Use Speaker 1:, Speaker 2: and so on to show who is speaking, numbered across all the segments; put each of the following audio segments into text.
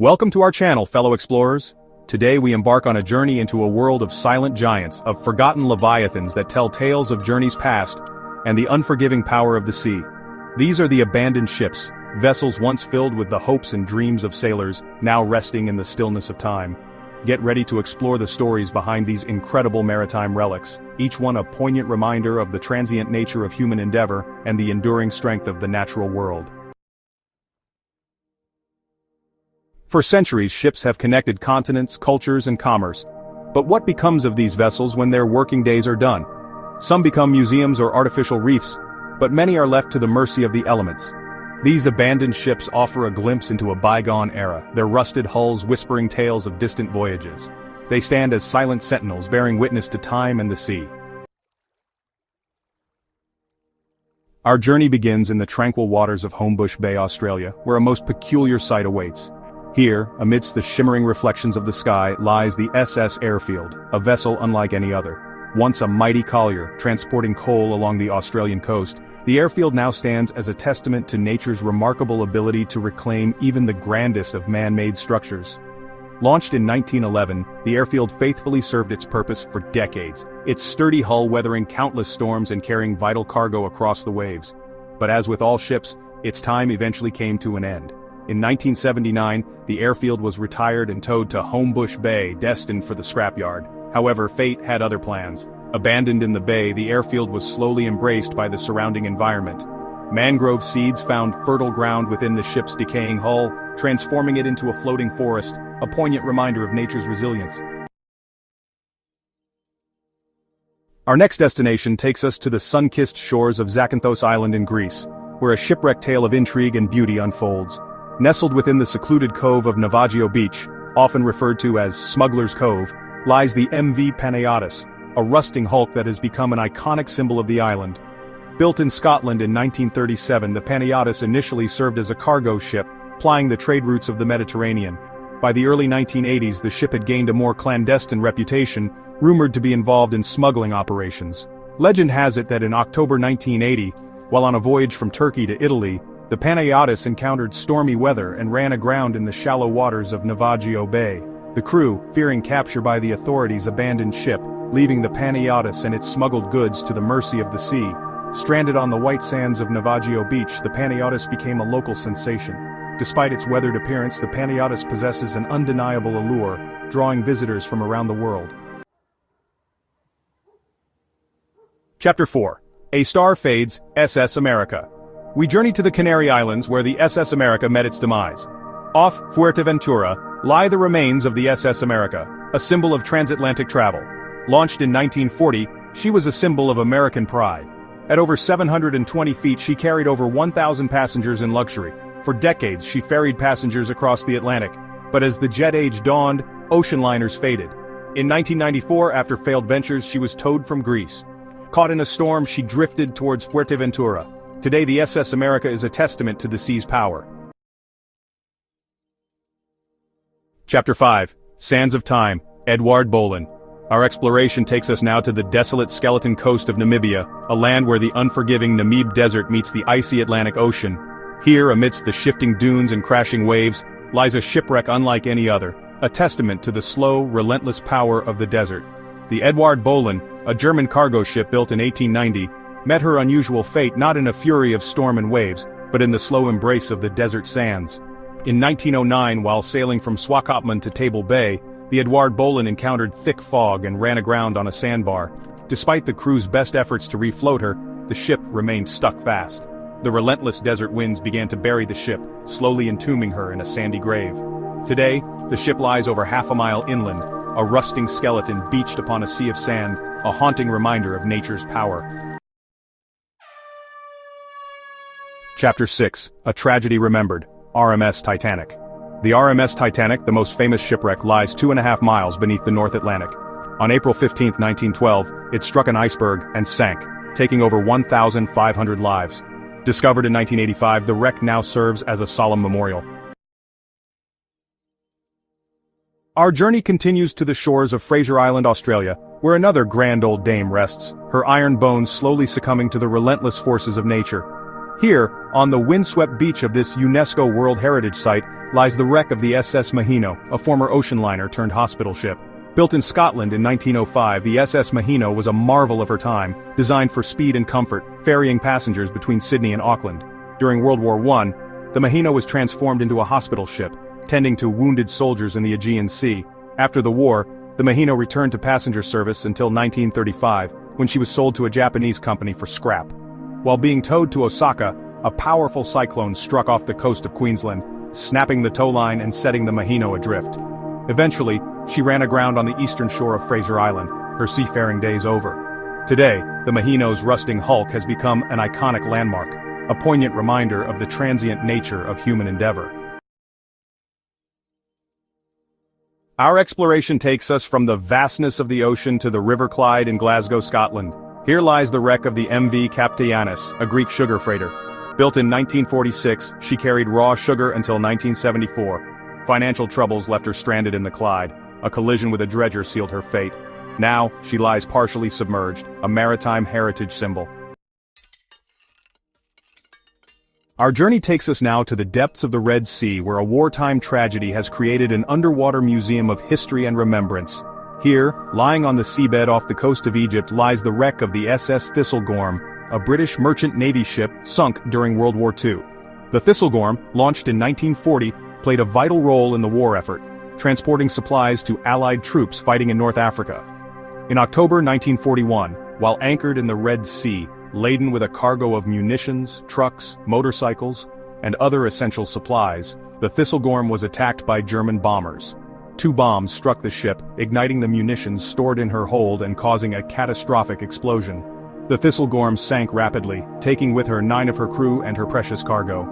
Speaker 1: Welcome to our channel, fellow explorers. Today we embark on a journey into a world of silent giants, of forgotten leviathans that tell tales of journeys past, and the unforgiving power of the sea. These are the abandoned ships, vessels once filled with the hopes and dreams of sailors, now resting in the stillness of time. Get ready to explore the stories behind these incredible maritime relics, each one a poignant reminder of the transient nature of human endeavor and the enduring strength of the natural world. For centuries, ships have connected continents, cultures, and commerce. But what becomes of these vessels when their working days are done? Some become museums or artificial reefs, but many are left to the mercy of the elements. These abandoned ships offer a glimpse into a bygone era, their rusted hulls whispering tales of distant voyages. They stand as silent sentinels bearing witness to time and the sea. Our journey begins in the tranquil waters of Homebush Bay, Australia, where a most peculiar sight awaits. Here, amidst the shimmering reflections of the sky, lies the SS Ayrfield, a vessel unlike any other. Once a mighty collier, transporting coal along the Australian coast, the Ayrfield now stands as a testament to nature's remarkable ability to reclaim even the grandest of man-made structures. Launched in 1911, the Ayrfield faithfully served its purpose for decades, its sturdy hull weathering countless storms and carrying vital cargo across the waves. But as with all ships, its time eventually came to an end. In 1979, the Ayrfield was retired and towed to Homebush Bay, destined for the scrapyard. However, fate had other plans. Abandoned in the bay, the Ayrfield was slowly embraced by the surrounding environment. Mangrove seeds found fertile ground within the ship's decaying hull, transforming it into a floating forest, a poignant reminder of nature's resilience. Our next destination takes us to the sun-kissed shores of Zakynthos Island in Greece, where a shipwreck tale of intrigue and beauty unfolds. Nestled within the secluded cove of Navajo Beach, often referred to as Smuggler's Cove, lies the MV Panagiotis, a rusting hulk that has become an iconic symbol of the island. Built in Scotland in 1937, the Panagiotis initially served as a cargo ship, plying the trade routes of the Mediterranean. By the early 1980s, the ship had gained a more clandestine reputation, rumored to be involved in smuggling operations. Legend has it that in October 1980, while on a voyage from Turkey to Italy, the Panagiotis encountered stormy weather and ran aground in the shallow waters of Navajo Bay. The crew, fearing capture by the authorities, abandoned ship, leaving the Panagiotis and its smuggled goods to the mercy of the sea. Stranded on the white sands of Navajo Beach, the Panagiotis became a local sensation. Despite its weathered appearance, the Panagiotis possesses an undeniable allure, drawing visitors from around the world. Chapter 4. A Star Fades, SS America. We journey to the Canary Islands where the SS America met its demise. Off Fuerteventura lie the remains of the SS America, a symbol of transatlantic travel. Launched in 1940, she was a symbol of American pride. At over 720 feet, she carried over 1,000 passengers in luxury. For decades, she ferried passengers across the Atlantic. But as the jet age dawned, ocean liners faded. In 1994, after failed ventures, she was towed from Greece. Caught in a storm, she drifted towards Fuerteventura. Today, the SS America is a testament to the sea's power. Chapter 5. Sands of Time, Eduard Bohlen. Our exploration takes us now to the desolate skeleton coast of Namibia, a land where the unforgiving Namib Desert meets the icy Atlantic Ocean. Here, amidst the shifting dunes and crashing waves, lies a shipwreck unlike any other, a testament to the slow, relentless power of the desert. The Eduard Bohlen, a German cargo ship built in 1890, met her unusual fate not in a fury of storm and waves, but in the slow embrace of the desert sands. In 1909, while sailing from Swakopmund to Table Bay, the Eduard Bohlen encountered thick fog and ran aground on a sandbar. Despite the crew's best efforts to refloat her, the ship remained stuck fast. The relentless desert winds began to bury the ship, slowly entombing her in a sandy grave. Today, the ship lies over half a mile inland, a rusting skeleton beached upon a sea of sand, a haunting reminder of nature's power. Chapter 6. A Tragedy Remembered, RMS Titanic. The RMS Titanic, the most famous shipwreck, lies 2.5 miles beneath the North Atlantic. On April 15, 1912, it struck an iceberg and sank, taking over 1,500 lives. Discovered in 1985, the wreck now serves as a solemn memorial. Our journey continues to the shores of Fraser Island, Australia, where another grand old dame rests, her iron bones slowly succumbing to the relentless forces of nature. Here, on the windswept beach of this UNESCO World Heritage Site, lies the wreck of the SS Maheno, a former ocean liner turned hospital ship. Built in Scotland in 1905, the SS Maheno was a marvel of her time, designed for speed and comfort, ferrying passengers between Sydney and Auckland. During World War I, the Maheno was transformed into a hospital ship, tending to wounded soldiers in the Aegean Sea. After the war, the Maheno returned to passenger service until 1935, when she was sold to a Japanese company for scrap. While being towed to Osaka, a powerful cyclone struck off the coast of Queensland, snapping the towline and setting the Maheno adrift. Eventually, she ran aground on the eastern shore of Fraser Island, her seafaring days over. Today, the Maheno's rusting hulk has become an iconic landmark, a poignant reminder of the transient nature of human endeavor. Our exploration takes us from the vastness of the ocean to the River Clyde in Glasgow, Scotland. Here lies the wreck of the MV Captayannis, a Greek sugar freighter. Built in 1946, she carried raw sugar until 1974. Financial troubles left her stranded in the Clyde. A collision with a dredger sealed her fate. Now, she lies partially submerged, a maritime heritage symbol. Our journey takes us now to the depths of the Red Sea, where a wartime tragedy has created an underwater museum of history and remembrance. Here, lying on the seabed off the coast of Egypt, lies the wreck of the SS Thistlegorm, a British merchant navy ship sunk during World War II. The Thistlegorm, launched in 1940, played a vital role in the war effort, transporting supplies to Allied troops fighting in North Africa. In October 1941, while anchored in the Red Sea, laden with a cargo of munitions, trucks, motorcycles, and other essential supplies, the Thistlegorm was attacked by German bombers. 2 bombs struck the ship, igniting the munitions stored in her hold and causing a catastrophic explosion. The Thistlegorm sank rapidly, taking with her 9 of her crew and her precious cargo.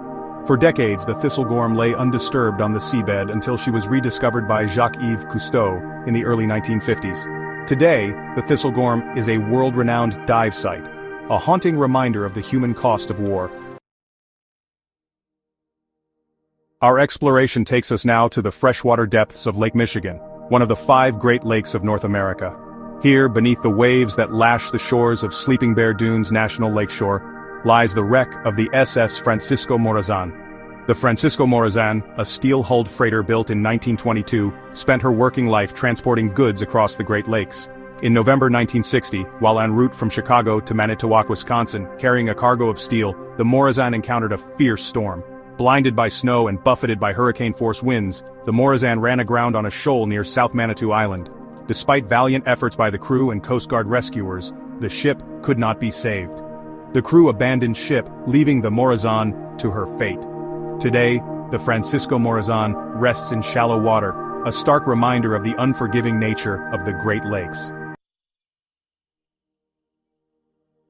Speaker 1: For decades, the Thistlegorm lay undisturbed on the seabed until she was rediscovered by Jacques-Yves Cousteau in the early 1950s. Today, the Thistlegorm is a world-renowned dive site, a haunting reminder of the human cost of war. Our exploration takes us now to the freshwater depths of Lake Michigan, one of the 5 Great Lakes of North America. Here, beneath the waves that lash the shores of Sleeping Bear Dunes National Lakeshore, lies the wreck of the SS Francisco Morazan. The Francisco Morazan, a steel-hulled freighter built in 1922, spent her working life transporting goods across the Great Lakes. In November 1960, while en route from Chicago to Manitowoc, Wisconsin, carrying a cargo of steel, the Morazan encountered a fierce storm. Blinded by snow and buffeted by hurricane-force winds, the Morazan ran aground on a shoal near South Manitou Island. Despite valiant efforts by the crew and Coast Guard rescuers, the ship could not be saved. The crew abandoned ship, leaving the Morazan to her fate. Today, the Francisco Morazan rests in shallow water, a stark reminder of the unforgiving nature of the Great Lakes.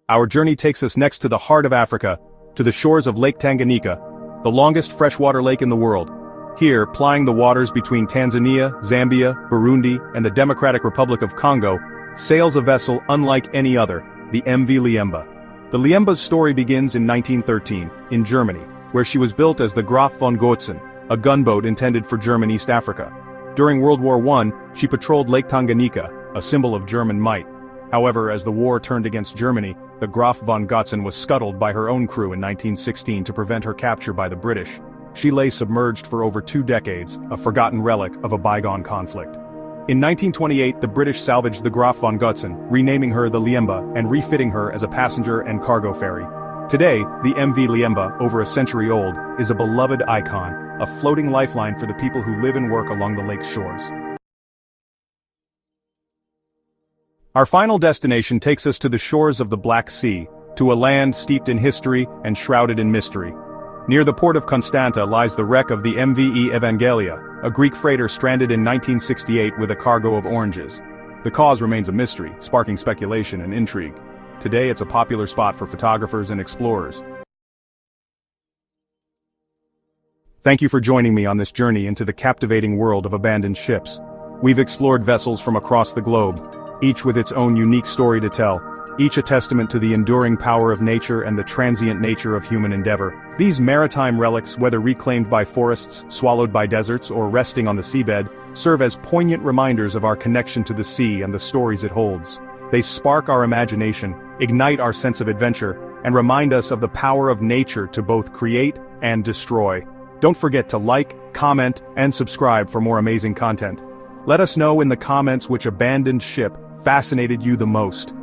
Speaker 1: Our journey takes us next to the heart of Africa, to the shores of Lake Tanganyika, the longest freshwater lake in the world. Here, plying the waters between Tanzania, Zambia, Burundi, and the Democratic Republic of Congo, sails a vessel unlike any other, the MV Liemba. The Liemba's story begins in 1913, in Germany, where she was built as the Graf von Gotzen, a gunboat intended for German East Africa. During World War I, she patrolled Lake Tanganyika, a symbol of German might. However, as the war turned against Germany, the Graf von Gotzen was scuttled by her own crew in 1916 to prevent her capture by the British. She lay submerged for over 2 decades, a forgotten relic of a bygone conflict. In 1928, the British salvaged the Graf von Gotzen, renaming her the Liemba and refitting her as a passenger and cargo ferry. Today, the MV Liemba, over a century old, is a beloved icon, a floating lifeline for the people who live and work along the lake's shores. Our final destination takes us to the shores of the Black Sea, to a land steeped in history and shrouded in mystery. Near the port of Constanta lies the wreck of the MV E Evangelia, a Greek freighter stranded in 1968 with a cargo of oranges. The cause remains a mystery, sparking speculation and intrigue. Today it's a popular spot for photographers and explorers. Thank you for joining me on this journey into the captivating world of abandoned ships. We've explored vessels from across the globe, each with its own unique story to tell, each a testament to the enduring power of nature and the transient nature of human endeavor. These maritime relics, whether reclaimed by forests, swallowed by deserts, or resting on the seabed, serve as poignant reminders of our connection to the sea and the stories it holds. They spark our imagination, ignite our sense of adventure, and remind us of the power of nature to both create and destroy. Don't forget to like, comment, and subscribe for more amazing content. Let us know in the comments which abandoned ship fascinated you the most.